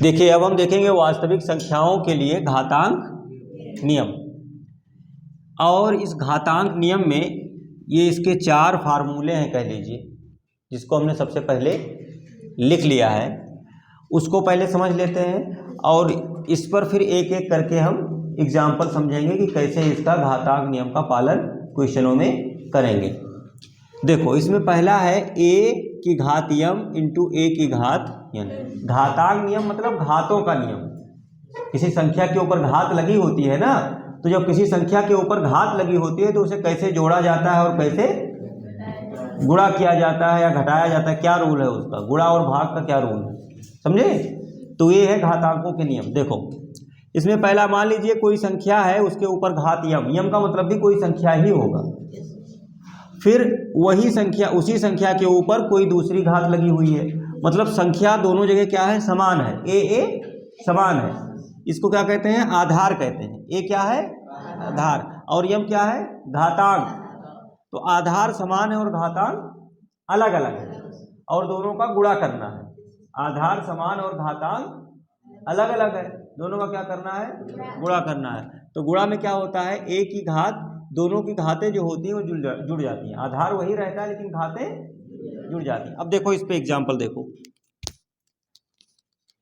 देखिए अब हम देखेंगे वास्तविक संख्याओं के लिए घातांक नियम। और इस घातांक नियम में ये इसके 4 फार्मूले हैं कह लीजिए, जिसको हमने सबसे पहले लिख लिया है, उसको पहले समझ लेते हैं और इस पर फिर एक एक करके हम एग्जाम्पल समझेंगे कि कैसे इसका घातांक नियम का पालन क्वेश्चनों में करेंगे। देखो इसमें पहला है a की घात यम इंटू ए की घात यन। घातांक नियम मतलब घातों का नियम। किसी संख्या के ऊपर घात लगी होती है ना, तो जब किसी संख्या के ऊपर घात लगी होती है तो उसे कैसे जोड़ा जाता है और कैसे गुणा किया जाता है या घटाया जाता है, क्या रूल है उसका, गुणा और भाग का क्या रूल है, समझे। तो ये है घातांकों के नियम। देखो इसमें पहला मान लीजिए कोई संख्या है, उसके ऊपर घात यम, यम का मतलब भी कोई संख्या ही होगा। फिर वही संख्या, उसी संख्या के ऊपर कोई दूसरी घात लगी हुई है, मतलब संख्या दोनों जगह क्या है, समान है, ए समान है। इसको क्या कहते हैं, आधार कहते हैं। ए क्या है, आधार, और यम क्या है, घातांक। तो आधार समान है और घातांक अलग अलग है, और दोनों का गुणा करना है। आधार समान और घातांक अलग अलग है, दोनों का क्या करना है, गुणा करना है। तो गुणा में क्या होता है, ए की घात, दोनों की घातें जो होती हैं वो जुड़ जाती हैं। आधार वही रहता है लेकिन घातें जुड़ जाती हैं। अब देखो इस पे एग्जाम्पल देखो,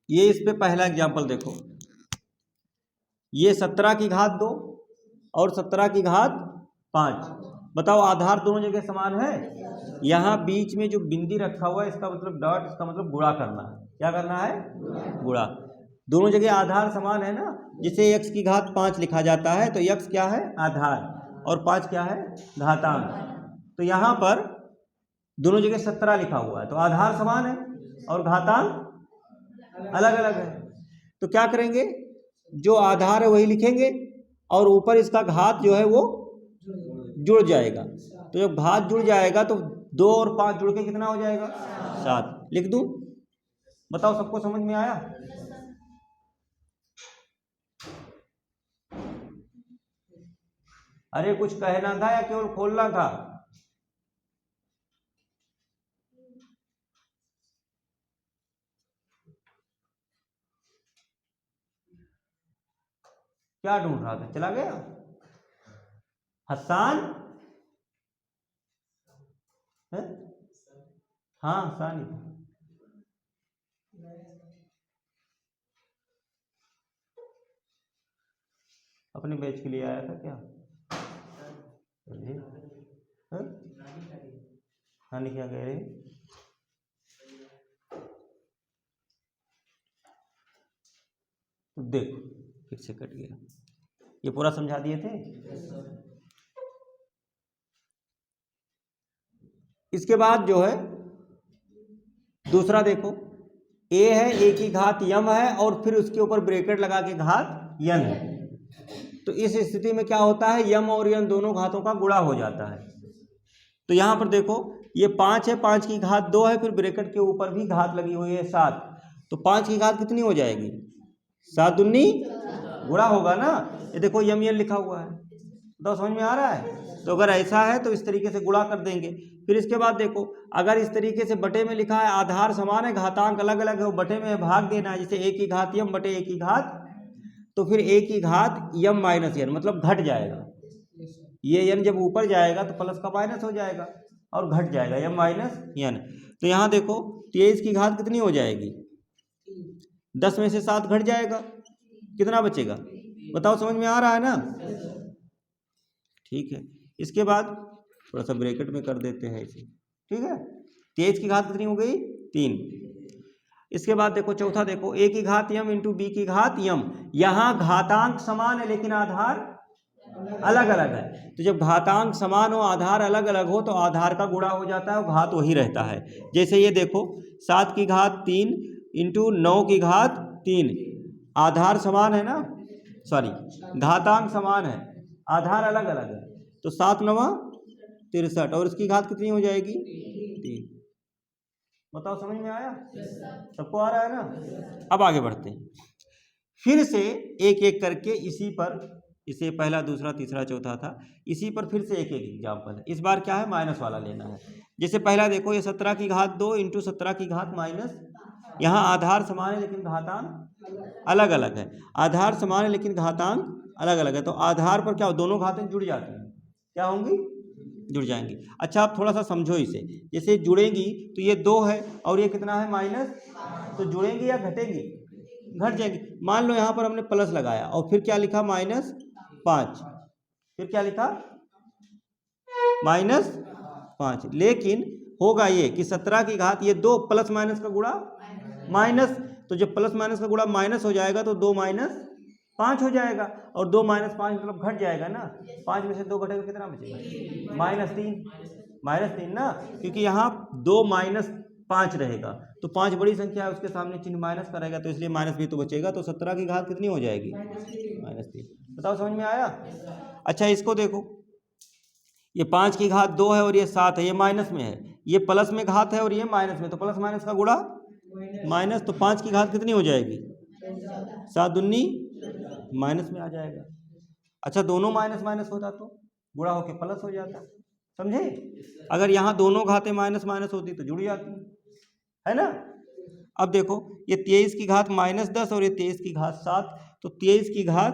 ये इस पे पहला एग्जाम्पल देखो, ये 17 की घात 2 और 17 की घात 5। बताओ आधार दोनों जगह समान है। यहाँ बीच में जो बिंदी रखा हुआ है इसका मतलब डॉट, इसका मतलब गुणा करना है। क्या करना है, गुणा। दोनों जगह आधार समान है ना, जिसे x की घात 5 लिखा जाता है, तो x क्या है, आधार, और 5 क्या है, घातांक। तो यहाँ पर दोनों जगह 17 लिखा हुआ है, तो आधार समान है और घातांक अलग अलग है। तो क्या करेंगे, जो आधार है वही लिखेंगे और ऊपर इसका घात जो है वो जुड़ जाएगा। तो जब घात जुड़ जाएगा तो 2 और 5 जुड़ के कितना हो जाएगा, 7। लिख दूं, बताओ सबको समझ में आया। अरे कुछ कहना था या केवल खोलना था, क्या ढूंढ रहा था, चला गया हसान है? हाँ हसान ही था। अपने बैच के लिए आया था क्या, नानी क्या कह रहे, तो देखो फिर से कट गया। ये पूरा समझा दिए थे। इसके बाद जो है दूसरा देखो, ए है, ए की घात यम है और फिर उसके ऊपर ब्रैकेट लगा के घात यन है। तो इस स्थिति में क्या होता है, यम और यन दोनों घातों का गुणा हो जाता है। तो यहां पर देखो ये 5 है, 5 की घात 2 है, फिर ब्रैकेट के ऊपर भी घात लगी हुई है 7। तो 5 की घात कितनी हो जाएगी, 7 दूनी गुणा होगा ना। ये देखो यम यन लिखा हुआ है, तो समझ में आ रहा है। तो अगर ऐसा है तो इस तरीके से गुणा कर देंगे। फिर इसके बाद देखो, अगर इस तरीके से बटे में लिखा है, आधार समान है, घातांक अलग अलग है, वो बटे में भाग देना है। जैसे ए की घात यम बटे ए की घात, तो फिर ए की घात यम माइनस यन मतलब घट जाएगा। ये यन जब ऊपर जाएगा तो प्लस का माइनस हो जाएगा और घट जाएगा, यम माइनस यन। तो यहाँ देखो 23 की घात कितनी हो जाएगी, 10 में से 7 घट जाएगा, कितना बचेगा, बताओ, समझ में आ रहा है ना। ठीक है, इसके बाद थोड़ा सा ब्रैकेट में कर देते हैं इसे, ठीक है। 23 की घात कितनी हो गई, 3। इसके बाद देखो चौथा देखो, ए की घात यम इंटू बी की घात यम। यहाँ घातांक समान है लेकिन आधार अलग अलग है। तो जब घातांक समान हो, आधार अलग अलग हो, तो आधार का गुणा हो जाता है और घात वही रहता है। जैसे ये देखो 7 की घात 3 इंटू 9 की घात 3, आधार समान है ना, सॉरी घातांक समान है, आधार अलग अलग है। तो 7 9 63 और इसकी घात कितनी हो जाएगी, 3। बताओ समझ में आया, सबको आ रहा है ना। अब आगे बढ़ते हैं, फिर से एक एक करके इसी पर, इसे पहला दूसरा तीसरा चौथा था, इसी पर फिर से एक एक एग्जाम्पल है। इस बार क्या है, माइनस वाला लेना है। जैसे पहला देखो, ये 17 की घात 2 इंटू 17 की घात माइनस यहाँ आधार समान है लेकिन घातांक अलग अलग है। आधार समान है लेकिन घातांक अलग अलग है, तो आधार पर क्या हो, दोनों घातांक जुड़ जाती हैं, क्या होंगी, जुड़ जाएंगी। अच्छा आप थोड़ा सा समझो इसे, जैसे जुड़ेंगी तो ये 2 है और ये कितना है माइनस, तो जुड़ेंगी या घटेंगी, घट जाएंगी। मान लो यहाँ पर हमने प्लस लगाया और फिर क्या लिखा -5, फिर क्या लिखा -5, लेकिन होगा ये कि 17 की घात, ये 2 प्लस माइनस का गुणा माइनस, तो जब प्लस माइनस का गुणा माइनस हो जाएगा तो 2 - 5 हो जाएगा, और 2 - 5 मतलब घट जाएगा ना, 5 में से 2 घटेगा कितना बचेगा, -3 ना, क्योंकि यहाँ 2 - 5 रहेगा, तो 5 बड़ी संख्या है, उसके सामने चिन्ह माइनस का रहेगा, तो इसलिए माइनस भी तो बचेगा, तो 17 की घात कितनी हो जाएगी, -3। बताओ समझ में आया। अच्छा इसको देखो, ये 5 की घात 2 है और ये 7 है, ये माइनस में है, ये प्लस में घात है और ये माइनस में, तो प्लस माइनस का गुणा माइनस, तो 5 की घात कितनी हो जाएगी, 7 दूनी माइनस में आ जाएगा। अच्छा दोनों माइनस माइनस होता तो गुणा होके प्लस हो जाता, समझे। अगर यहाँ दोनों घातें माइनस माइनस होती तो जुड़ जाती है ना। अब देखो ये 23 की घात -10 और ये 23 की घात 7, तो 23 की घात,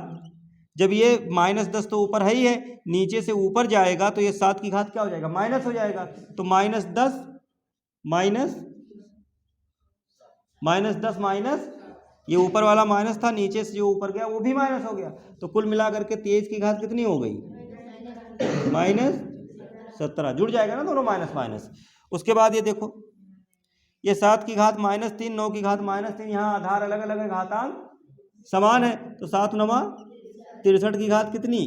जब ये -10 तो ऊपर है ही है, नीचे से ऊपर जाएगा तो ये 7 की घात क्या हो जाएगा, माइनस हो जाएगा, तो -10 माइनस, ये ऊपर वाला माइनस था, नीचे से जो ऊपर गया वो भी माइनस हो गया, तो कुल मिलाकर के 23 की घात कितनी हो गई, -17, जुड़ जाएगा ना दोनों माइनस माइनस। उसके बाद ये देखो, ये 7 की घात -3, 9 की घात -3, यहाँ आधार अलग अलग है, घातांक समान है, तो 7 - 9 63 की घात कितनी,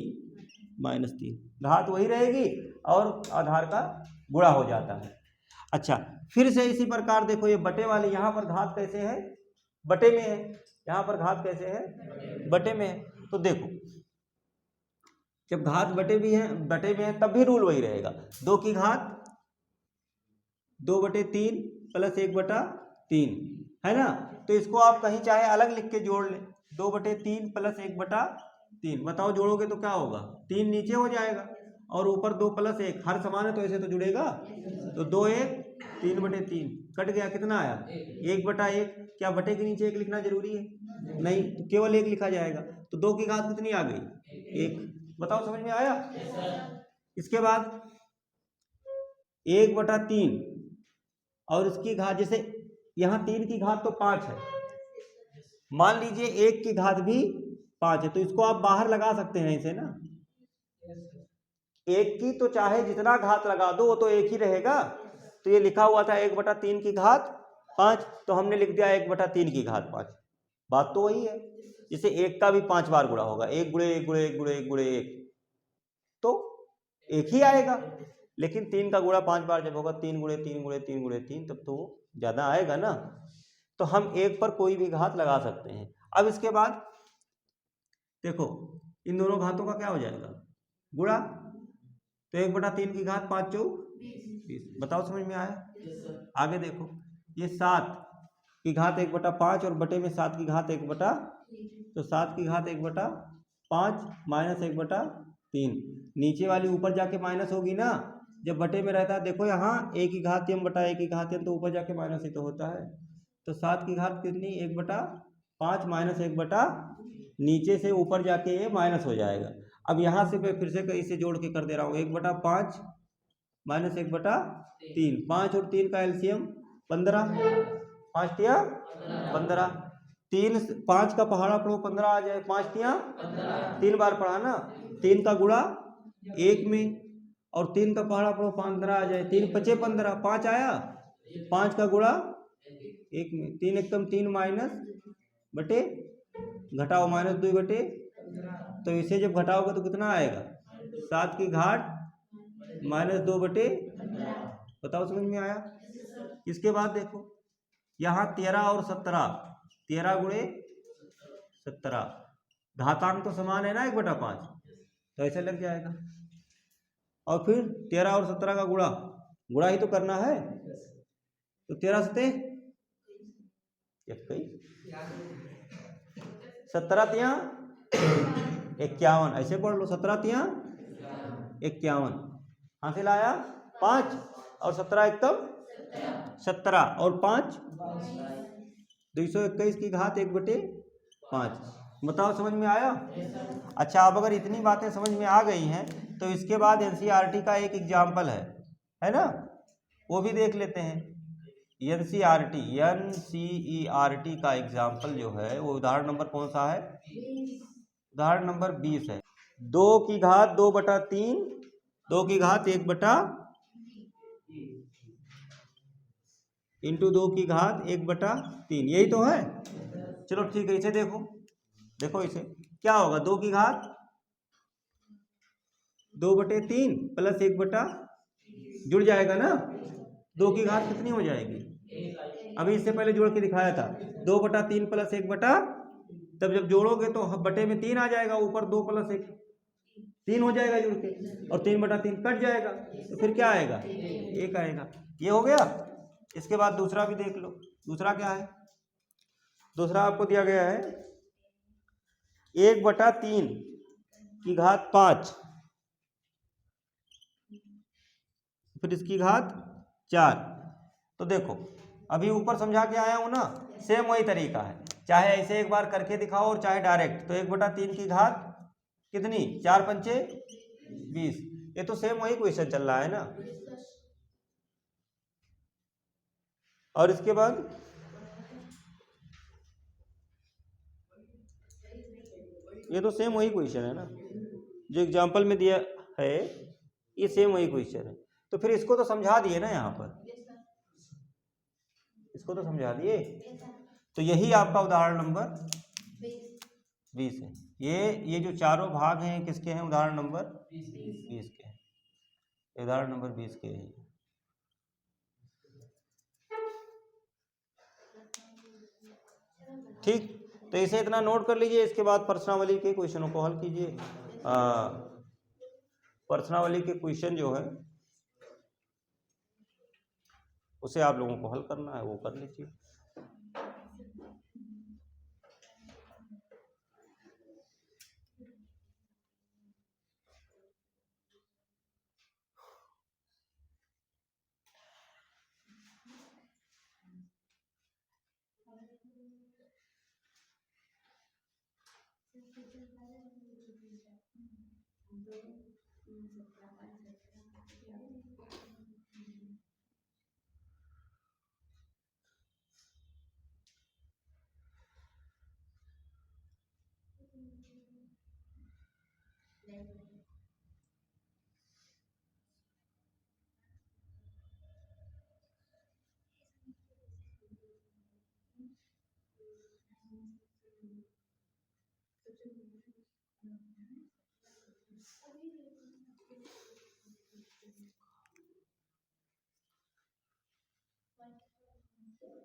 -3, घात वही रहेगी और आधार का गुणा हो जाता है। अच्छा फिर से इसी प्रकार देखो, ये बटे वाले, यहाँ पर घात कैसे है, बटे में है, यहाँ पर घात कैसे है, बटे में है, तो देखो जब घात बटे में है तब भी रूल वही रहेगा, 2 की घात 2/3 प्लस 1/3 है ना, तो इसको आप कहीं चाहे अलग लिख के जोड़ लें, 2/3 प्लस 1/3, बताओ जोड़ोगे तो क्या होगा, 3 नीचे हो जाएगा और ऊपर 2 + 1, हर समान है तो ऐसे तो जुड़ेगा, तो 2 1 3/3 कट गया, कितना आया 1/1, क्या बटे के नीचे 1 लिखना जरूरी है, नहीं, तो केवल 1 लिखा जाएगा, तो 2 की घात कितनी आ गई 1, बताओ समझ में आया। इसके बाद 1/3 और इसकी घात, जैसे यहाँ 3 की घात तो 5 है, मान लीजिए 1 की घात भी 5 है, तो इसको आप बाहर लगा सकते हैं इसे ना, 1 की तो चाहे जितना घात लगा दो वो तो 1 ही रहेगा, तो ये लिखा हुआ था 1/3 की घात 5, तो हमने लिख दिया 1/3 की घात 5, बात तो वही है, जैसे 1 का भी 5 बार गुणा होगा, 1 × 1 × 1 × 1 × 1 तो 1 ही आएगा, लेकिन 3 का गुणा 5 बार जब होगा, 3 × 3 × 3 × 3, तब तो ज़्यादा आएगा ना, तो हम 1 पर कोई भी घात लगा सकते हैं। अब इसके बाद देखो इन दोनों घातों का क्या हो जाएगा, गुणा, तो 1/3 की घात 5 × 20, बताओ समझ में आया। आगे देखो ये 7 की घात 1/5 और बटे में 7 की घात 1/, तो 7 की घात 1/5 माइनस 1/3, नीचे वाली ऊपर जाके माइनस होगी ना, जब बटे में रहता है, देखो यहाँ 1 की घात m बटा 1 की घात m, तो ऊपर जाके माइनस ही तो होता है, तो 7 की घात कितनी 1/5 माइनस 1/, नीचे से ऊपर जाके ये माइनस हो जाएगा। अब यहाँ से मैं फिर से इसे जोड़ के कर दे रहा हूँ, 1/5 माइनस 1/3, 5 और 3 का एलसीएम 15, 5 तिया 15, 3 5 का पहाड़ा पढ़ो 15 आ जाए, 5 तिया 3 बार पढ़ा ना, 3 का गुणा 1 में और 3 का पहाड़ा पढ़ो 15 आ जाए, 3 × 5 = 15, 5 आया, 5 का गुणा 1 में, 3 एकदम 3 माइनस बटे घटाओ -2 बटे, तो इसे जब घटाओगे तो कितना आएगा 7 की घात -2 बटे, बताओ समझ में आया। इसके बाद देखो यहाँ 13 और 17, 13 × 17, घातांक तो समान है ना 1/5, तो ऐसे लग जाएगा, और फिर 13 और 17 का गुणा ही तो करना है, तो 13 × 7 17 तिया 51, ऐसे पढ़ लो, 17 तिया 51, हासिल आया 5 और 17 एकदम 17 और 5 221 की घात 1/5। बताओ समझ में आया? अच्छा, अब अगर इतनी बातें समझ में आ गई हैं तो इसके बाद एनसीईआरटी का एक एग्जाम्पल है ना, वो भी देख लेते हैं। एनसीईआरटी का एग्जाम्पल जो है वो उदाहरण नंबर कौन सा है? उदाहरण नंबर 20 है। 2 की घात 2/3, 2 की घात 1/, इंटू 2 की घात 1/3, यही तो है। चलो ठीक है, इसे देखो इसे क्या होगा, 2 की घात 2/3 प्लस 1/, जुड़ जाएगा ना। 2 की घात कितनी हो जाएगी? अभी इससे पहले जोड़ के दिखाया था, 2/3 प्लस 1/, तब जब जोड़ोगे तो बटे में 3 आ जाएगा, ऊपर 2 प्लस 1 3 हो जाएगा जुड़ के, और 3/3 कट जाएगा, तो फिर क्या आएगा? 1 आएगा। ये हो गया। इसके बाद दूसरा भी देख लो। दूसरा क्या है? दूसरा आपको दिया गया है 1/3 की घात 5, फिर इसकी घात 4। तो देखो अभी ऊपर समझा के आया हूं ना, सेम वही तरीका है, चाहे ऐसे एक बार करके दिखाओ और चाहे डायरेक्ट। तो 1/3 की घात कितनी? 4 पंचे 20। ये तो सेम वही क्वेश्चन चल रहा है ना। और इसके बाद ये तो सेम वही क्वेश्चन है ना, जो एग्जाम्पल में दिया है, ये सेम वही क्वेश्चन है। तो फिर इसको तो समझा दिए ना, यहाँ पर इसको तो समझा दिए। तो यही आपका उदाहरण नंबर 20 है। ये जो चारों भाग हैं किसके हैं? उदाहरण नंबर 20 के हैं। उदाहरण नंबर 20 के हैं। ठीक, तो इसे इतना नोट कर लीजिए। इसके बाद प्रश्नावली के क्वेश्चनों को हल कीजिए। प्रश्नावली के क्वेश्चन जो है उसे आप लोगों को हल करना है, वो कर लीजिए।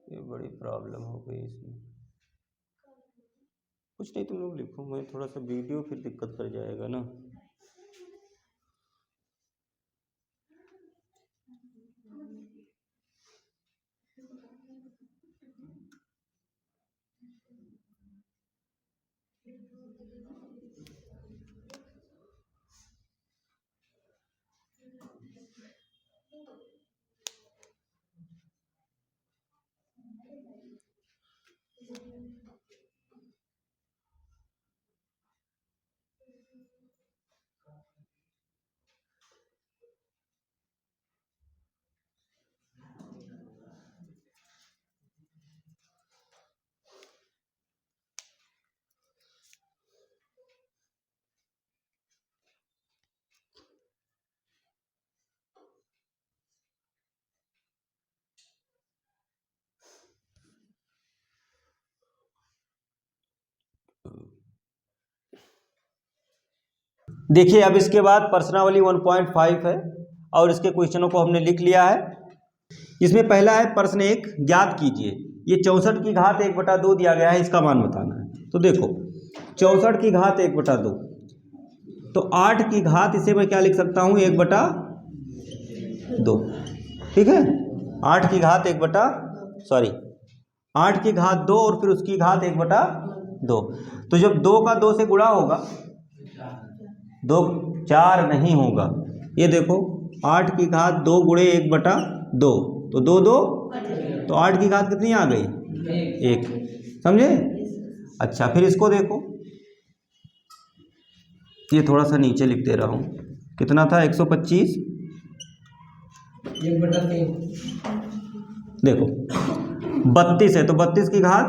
ये बड़ी प्रॉब्लम हो गई इसमें। कुछ नहीं, तुम लोग लिखो, मैं थोड़ा सा वीडियो फिर दिक्कत कर जाएगा ना। देखिए अब इसके बाद प्रश्नावली 1.5 है और इसके क्वेश्चनों को हमने लिख लिया है। इसमें पहला है प्रश्न 1, ज्ञात कीजिए। ये 64 की घात 1/2 दिया गया है, इसका मान बताना है। तो देखो 64 की घात 1/2, तो 8 की घात इसे मैं क्या लिख सकता हूँ? 1/2। ठीक है, 8 की घात 8 की घात 2 और फिर उसकी घात 1/2। तो जब 2 का 2 से गुणा होगा, 2 4 नहीं होगा। ये देखो 8 की घात 2 गुणे 1/2, तो 2 2, तो 8 की घात कितनी आ गई? 1, समझे? अच्छा, फिर इसको देखो, ये थोड़ा सा नीचे लिख दे रहा हूँ, कितना था 125, देखो 32 है तो 32 की घात,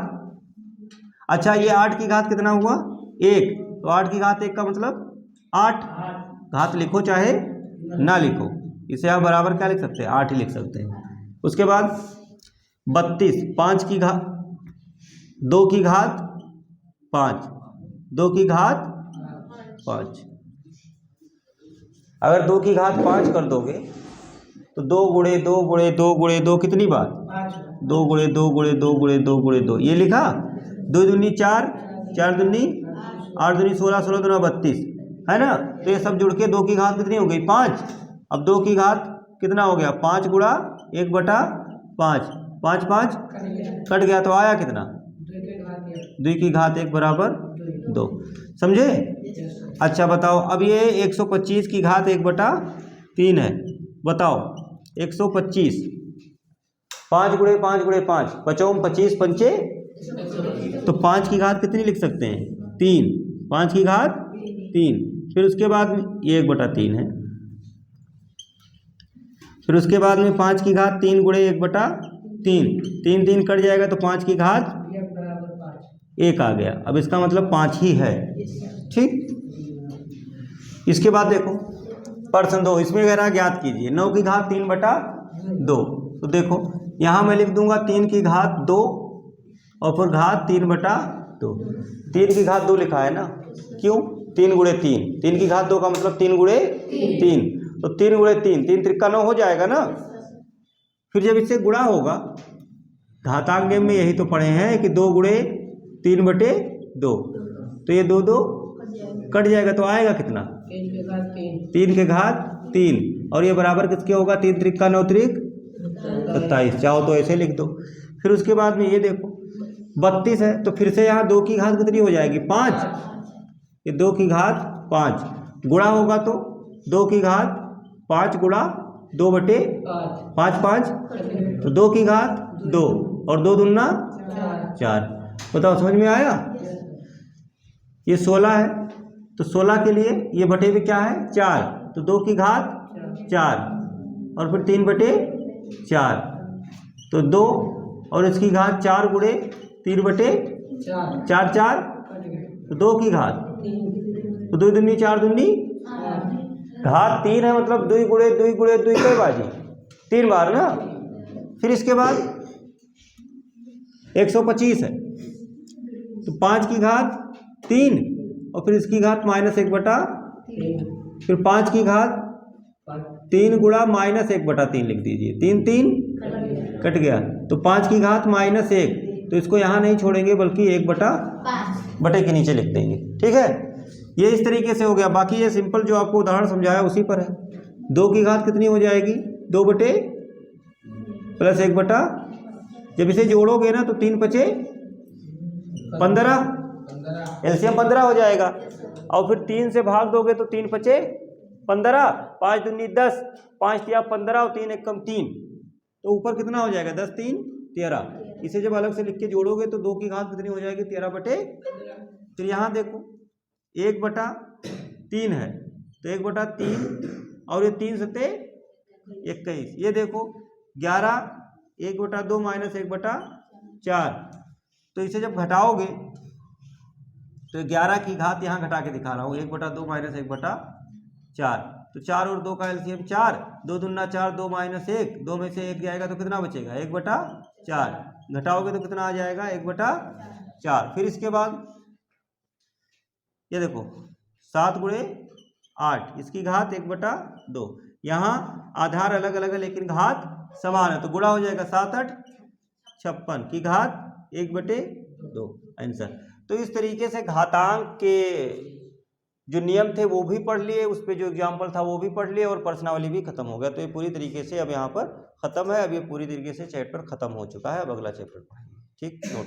अच्छा ये 8 की घात कितना हुआ 1, तो 8 की घात 1 का मतलब 8, घात लिखो चाहे ना लिखो, इसे आप बराबर क्या लिख सकते हैं 8 ही लिख सकते हैं। उसके बाद 32, 5 की घात 2 की घात 5, 2 की घात 5, अगर 2 की घात 5 कर दोगे तो 2 गुणे 2 गुणे 2 गुणे 2 कितनी बार 2 गुणे 2 गुणे 2 गुणे 2 गुणे 2, ये लिखा, 2 दूनी 4, 4 दूनी 8 दूनी 16, 16 दूना 32, है ना? तो ये सब जुड़ के 2 की घात कितनी हो गई 5। अब 2 की घात कितना हो गया 5 गुणा 1/5, 5 5 कट गया तो आया कितना 2 की घात 1 बराबर 2, समझे? अच्छा बताओ, अब ये 125 की घात 1/3 है, बताओ 125, 5 गुणे 5 गुणे 5, 5 25 पंचे, तो 5 की घात कितनी लिख सकते हैं 3, 5 की घात 3, फिर उसके बाद में ये 1/3 है, फिर उसके बाद में 5 की घात 3 गुणे 1/3, 3 3 कट जाएगा तो 5 की घात 1 आ गया, अब इसका मतलब 5 ही है, ठीक। इसके बाद देखो प्रश्न 2, इसमें कह रहा है ज्ञात कीजिए 9 की घात 3/2, तो देखो यहाँ मैं लिख दूंगा 3 की घात 2 और फिर घात 3/2, 3 की घात 2 लिखा है ना, क्यों 3 गुणे 3, 3 की घात 2 का मतलब 3 गुणे 3, तो 3 गुणे 3, 3 त्रिका 9 हो जाएगा ना। फिर जब इससे गुणा होगा, घातांक में यही तो पढ़े हैं कि 2 गुणे 3/2, तो ये 2 2 कट जाएगा तो आएगा कितना 3 के घात 3, और ये बराबर किसके होगा 3 त्रिका 9 त्रिक 27, चाहो तो ऐसे लिख दो। फिर उसके बाद में ये देखो 32 है, तो फिर से यहाँ 2 की घात कितनी हो जाएगी 5, ये 2 की घात 5, गुणा होगा तो 2 की घात 5 गुणा 2/5 5, तो 2 की घात 2 और 2 दूना 4, बताओ समझ में आया? ये 16 है, तो 16 के लिए ये बटे में क्या है 4, तो 2 की घात 4 और फिर 3/4, तो 2 और इसकी घात 4 गुणे 3/4 4, तो 2 की घात, तो 2 दूनी 4 दूनी घात 3 है, मतलब 2 गुणे 2 गुणे 2 कई बाजी 3 बार ना। फिर इसके बाद 125 है, तो 5 की घात 3 और फिर इसकी घात -1/3, फिर 5 की घात 3 गुणा -1/3 लिख दीजिए, 3 3 कट गया, तो 5 की घात -1, तो इसको यहाँ नहीं छोड़ेंगे बल्कि 1/5 बटे के नीचे लिख देंगे, ठीक है। ये इस तरीके से हो गया। बाकी ये सिंपल जो आपको उदाहरण समझाया उसी पर है। 2 की घात कितनी हो जाएगी 2 बटे प्लस 1/, जब इसे जोड़ोगे ना तो 3 5 15, एलसीएम 15 हो जाएगा, और फिर 3 से भाग दोगे तो 3 5 15, 5 दूनी 10, 5 तिया 15 और 3 1 3, तो ऊपर कितना हो जाएगा 10 3 13। इसे जब अलग से लिख के जोड़ोगे तो 2 की घात कितनी हो जाएगी 13 बटे। फिर यहाँ देखो 1/3 है, तो 1/3 और ये 3 सते 21, ये देखो 11, 1/2 -1/4, तो इसे जब घटाओगे तो 11 की घात यहाँ घटा के दिखा रहा हूँ 1/2 -1/4, तो 4 और 2 का एलसीएम 4, 2 दूना 4, 2 -1, 2 में से 1 जाएगा तो कितना बचेगा 1/4, घटाओगे तो कितना आ जाएगा 1/4। फिर इसके बाद ये देखो 7 गुणे 8, इसकी घात 1/2, यहाँ आधार अलग अलग है लेकिन घात समान है, तो गुणा हो जाएगा 7 8 56 की घात 1/2 आंसर। तो इस तरीके से घातांक के जो नियम थे वो भी पढ़ लिए, उस पर जो एग्जाम्पल था वो भी पढ़ लिए, और प्रश्नावली भी खत्म हो गया। तो ये पूरी तरीके से अब यहाँ पर खत्म है, अब ये पूरी तरीके से चैप्टर खत्म हो चुका है। अब अगला चैप्टर पढ़ेंगे, ठीक नोट।